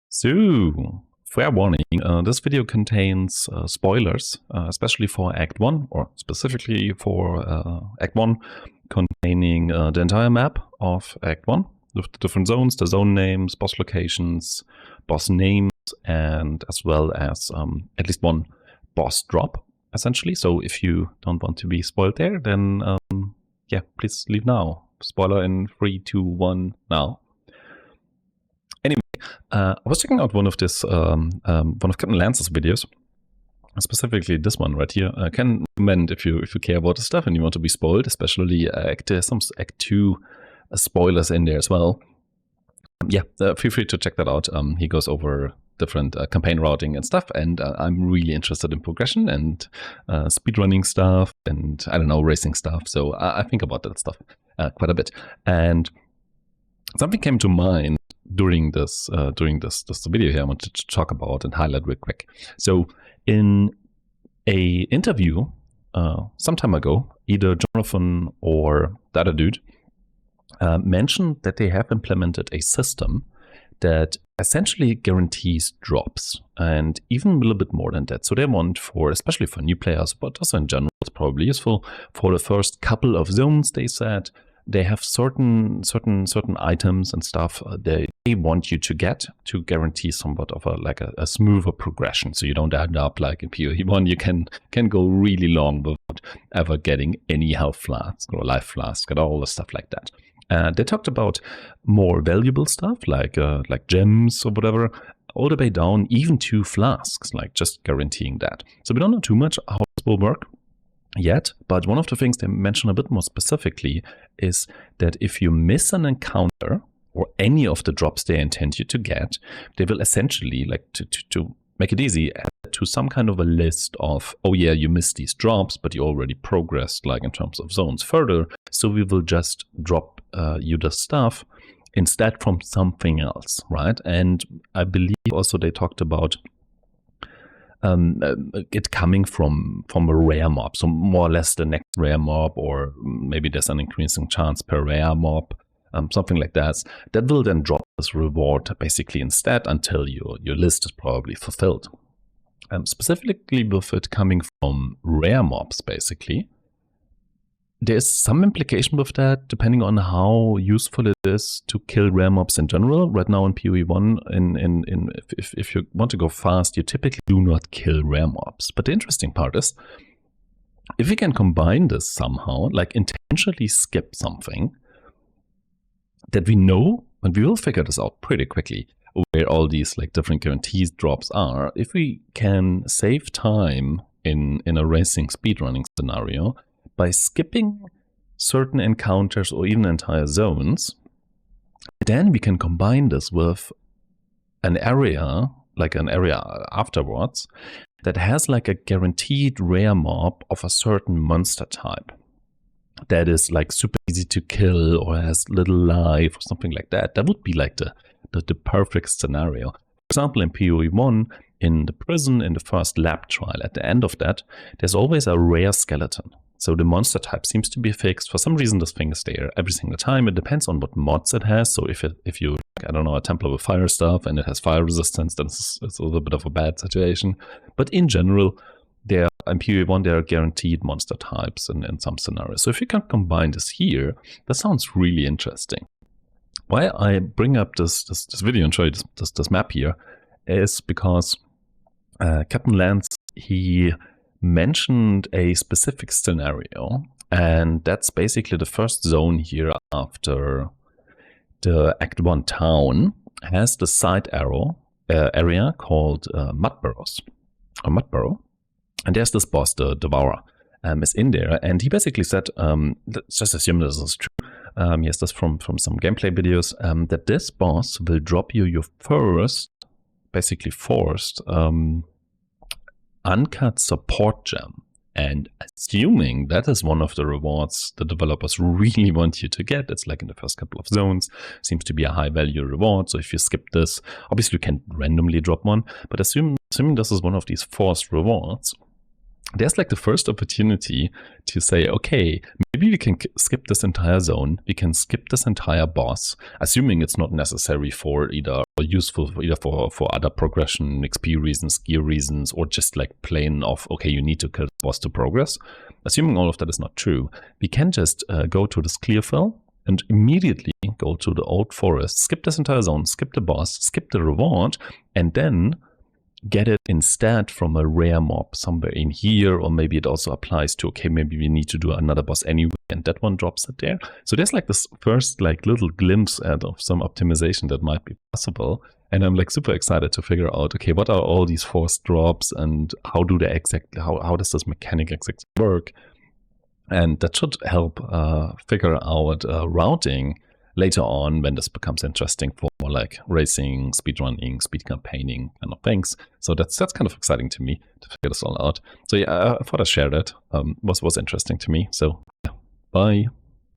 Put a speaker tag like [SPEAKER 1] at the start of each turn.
[SPEAKER 1] So, fair warning, this video contains spoilers, especially for Act 1, or specifically for Act 1, containing the entire map of Act 1, with the different zones, the zone names, boss locations, boss names, and as well as at least one boss drop, essentially. So if you don't want to be spoiled there, then yeah, please leave now. Spoiler in 3, 2, 1, now. I was checking out one of Captain Lance's videos, specifically this one right here. I can recommend if you care about the stuff and you want to be spoiled, especially there's some Act 2 spoilers in there as well. Yeah, feel free to check that out. He goes over different campaign routing and stuff, and I'm really interested in progression and speedrunning stuff and, I don't know, racing stuff. So I think about that stuff quite a bit. And something came to mind during this video here I wanted to talk about and highlight real quick. So in a interview some time ago, either Jonathan or the other dude mentioned that they have implemented a system that essentially guarantees drops, and even a little bit more than that. So they want, for especially for new players, but also in general, it's probably useful for the first couple of zones. They said they have certain items and stuff they want you to get to guarantee somewhat of a smoother progression. So you don't end up like in PoE1, you can go really long without ever getting any health flask or life flask and all the stuff like that. They talked about more valuable stuff like gems or whatever, all the way down even to flasks, like just guaranteeing that. So we don't know too much how this will work yet, but one of the things they mention a bit more specifically is that if you miss an encounter or any of the drops they intend you to get, they will essentially, like to make it easy, add to some kind of a list of, oh yeah, you missed these drops, but you already progressed like in terms of zones further, so we will just drop you the stuff instead from something else, right? And I believe also they talked about it coming from a rare mob, so more or less the next rare mob, or maybe there's an increasing chance per rare mob, something like that. That will then drop this reward basically instead until your list is probably fulfilled. Specifically with it coming from rare mobs, basically, there's some implication with that depending on how useful it is to kill rare mobs in general. Right now in PoE1, if you want to go fast, you typically do not kill rare mobs. But the interesting part is, if we can combine this somehow, like intentionally skip something that we know, and we will figure this out pretty quickly, where all these like different guaranteed drops are. If we can save time in a racing speedrunning scenario by skipping certain encounters or even entire zones, then we can combine this with an area, like an area afterwards, that has like a guaranteed rare mob of a certain monster type that is like super easy to kill or has little life or something like that. That would be like the perfect scenario. For example, in PoE1, in the prison, in the first lab trial, at the end of that, there's always a rare skeleton. So the monster type seems to be fixed. For some reason, this thing is there every single time. It depends on what mods it has. So if you, I don't know, a Templar with fire stuff and it has fire resistance, then it's a little bit of a bad situation. But in general, in PoE1, there are guaranteed monster types in some scenarios. So if you can combine this here, that sounds really interesting. Why I bring up this video and show you this map here is because Captain Lance, he mentioned a specific scenario, and that's basically the first zone here after the Act 1 town has the side arrow area called Mud Burrow, and there's this boss, the Devourer, is in there, and he basically said, let's just assume this is true, he has this from some gameplay videos, that this boss will drop you your first, basically forced, uncut support gem. And assuming that is one of the rewards the developers really want you to get, it's like in the first couple of zones, seems to be a high value reward. So if you skip this, obviously you can randomly drop one, but assuming this is one of these forced rewards, there's like the first opportunity to say, okay, maybe we can skip this entire zone. We can skip this entire boss, assuming it's not necessary for either or useful for other progression, XP reasons, gear reasons, or just like plain of, okay, you need to kill the boss to progress. Assuming all of that is not true, we can just go to this clear fill and immediately go to the old forest, skip this entire zone, skip the boss, skip the reward, and then get it instead from a rare mob somewhere in here, or maybe it also applies to, okay, maybe we need to do another boss anyway, and that one drops it there. So there's like this first like little glimpse of some optimization that might be possible. And I'm like super excited to figure out, okay, what are all these forced drops and how do they exactly, how does this mechanic exactly work? And that should help figure out routing later on when this becomes interesting for more like racing, speedrunning, speed campaigning kind of things. So that's kind of exciting to me to figure this all out. So yeah, I thought I'd share that. Was interesting to me. So yeah, bye.